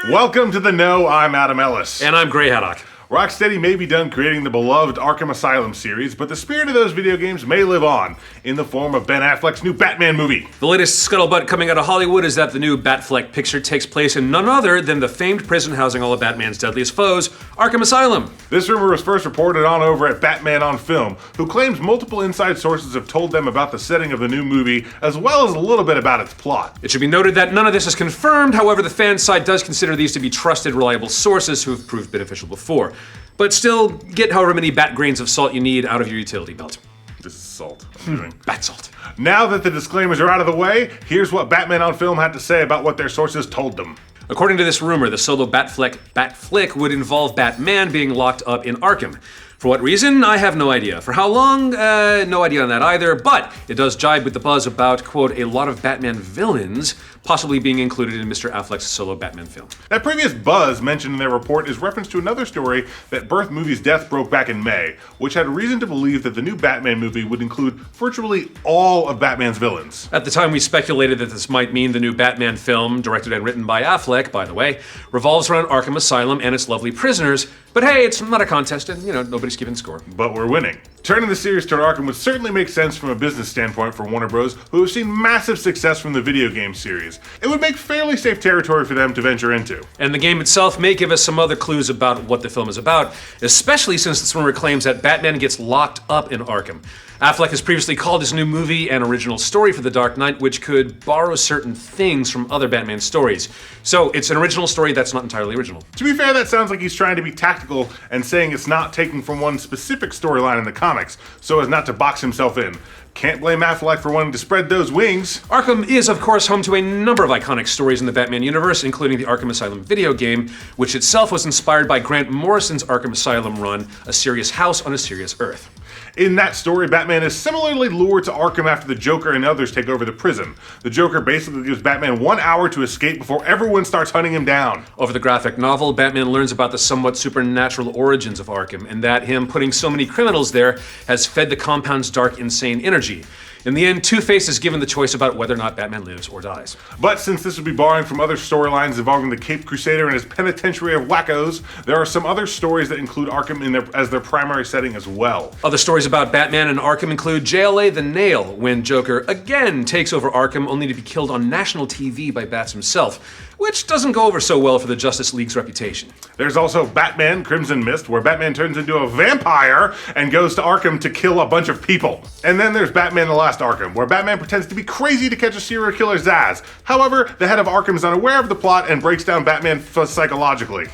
Welcome to The Know, I'm Adam Ellis. And I'm Haddock. Rocksteady may be done creating the beloved Arkham Asylum series, but the spirit of those video games may live on, in the form of Ben Affleck's new Batman movie. The latest scuttlebutt coming out of Hollywood is that the new Batfleck picture takes place in none other than the famed prison housing all of Batman's deadliest foes, Arkham Asylum. This rumor was first reported on over at Batman on Film, who claims multiple inside sources have told them about the setting of the new movie, as well as a little bit about its plot. It should be noted that none of this is confirmed, however the fan side does consider these to be trusted, reliable sources who have proved beneficial before. But still, get however many bat grains of salt you need out of your utility belt. This is salt I'm doing. Bat salt. Now that the disclaimers are out of the way, here's what Batman on Film had to say about what their sources told them. According to this rumor, the solo Batflick would involve Batman being locked up in Arkham. For what reason? I have no idea. For how long? No idea on that either, but it does jibe with the buzz about, quote, a lot of Batman villains possibly being included in Mr. Affleck's solo Batman film. That previous buzz mentioned in their report is reference to another story that birthed movie's death broke back in May, which had reason to believe that the new Batman movie would include virtually all of Batman's villains. At the time, we speculated that this might mean the new Batman film, directed and written by Affleck, by the way, revolves around Arkham Asylum and its lovely prisoners, but hey, it's not a contest and, nobody's keeping score. But we're winning. Turning the series toward Arkham would certainly make sense from a business standpoint for Warner Bros., who have seen massive success from the video game series. It would make fairly safe territory for them to venture into. And the game itself may give us some other clues about what the film is about, especially since this rumor claims that Batman gets locked up in Arkham. Affleck has previously called his new movie an original story for The Dark Knight, which could borrow certain things from other Batman stories. So it's an original story that's not entirely original. To be fair, that sounds like he's trying to be tactical and saying it's not taking from one specific storyline in the comics, so as not to box himself in. Can't blame Affleck for wanting to spread those wings. Arkham is, of course, home to a number of iconic stories in the Batman universe, including the Arkham Asylum video game, which itself was inspired by Grant Morrison's Arkham Asylum run, A Serious House on a Serious Earth. In that story, Batman is similarly lured to Arkham after the Joker and others take over the prison. The Joker basically gives Batman 1 hour to escape before everyone starts hunting him down. Over the graphic novel, Batman learns about the somewhat supernatural origins of Arkham, and that him putting so many criminals there has fed the compound's dark, insane energy. In the end, Two-Face is given the choice about whether or not Batman lives or dies. But since this would be borrowing from other storylines involving the Caped Crusader and his penitentiary of wackos, there are some other stories that include Arkham as their primary setting as well. Other stories about Batman and Arkham include JLA The Nail, when Joker again takes over Arkham only to be killed on national TV by Bats himself, which doesn't go over so well for the Justice League's reputation. There's also Batman Crimson Mist, where Batman turns into a vampire and goes to Arkham to kill a bunch of people. And then there's Batman The Last Arkham, where Batman pretends to be crazy to catch a serial killer's ass. However, the head of Arkham is unaware of the plot and breaks down Batman psychologically.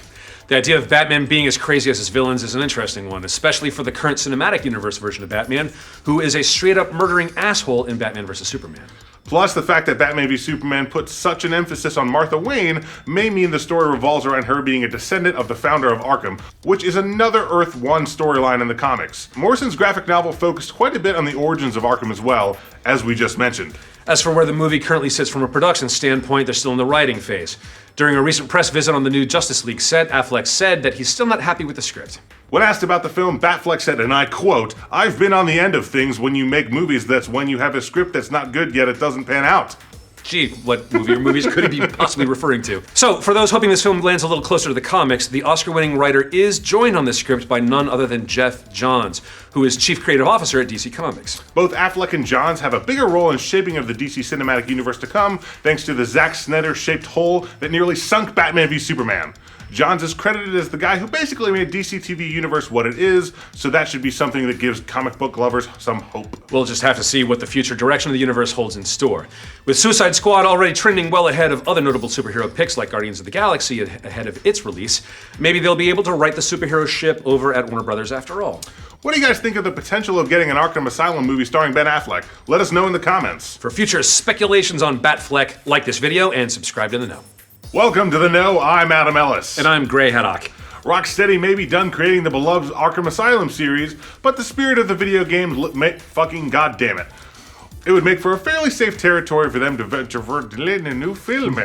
The idea of Batman being as crazy as his villains is an interesting one, especially for the current cinematic universe version of Batman, who is a straight-up murdering asshole in Batman vs. Superman. Plus, the fact that Batman v Superman puts such an emphasis on Martha Wayne may mean the story revolves around her being a descendant of the founder of Arkham, which is another Earth 1 storyline in the comics. Morrison's graphic novel focused quite a bit on the origins of Arkham as well, as we just mentioned. As for where the movie currently sits from a production standpoint, they're still in the writing phase. During a recent press visit on the new Justice League set, Affleck said that he's still not happy with the script. When asked about the film, Batfleck said, and I quote, "I've been on the end of things when you make movies that's when you have a script that's not good yet it doesn't pan out." Gee, what movie or movies could he be possibly referring to? So, for those hoping this film lands a little closer to the comics, the Oscar-winning writer is joined on this script by none other than Jeff Johns, who is Chief Creative Officer at DC Comics. Both Affleck and Johns have a bigger role in shaping of the DC cinematic universe to come, thanks to the Zack Snyder-shaped hole that nearly sunk Batman v Superman. Johns is credited as the guy who basically made DC TV Universe what it is, so that should be something that gives comic book lovers some hope. We'll just have to see what the future direction of the universe holds in store. With Suicide Squad already trending well ahead of other notable superhero picks like Guardians of the Galaxy ahead of its release, maybe they'll be able to write the superhero ship over at Warner Brothers after all. What do you guys think of the potential of getting an Arkham Asylum movie starring Ben Affleck? Let us know in the comments. For future speculations on Batfleck, like this video and subscribe to The Know. Welcome to The Know, I'm Adam Ellis. And I'm Haddock. Rocksteady may be done creating the beloved Arkham Asylum series, but the spirit of the video games fucking goddamn it. It would make for a fairly safe territory for them to venture in a new film.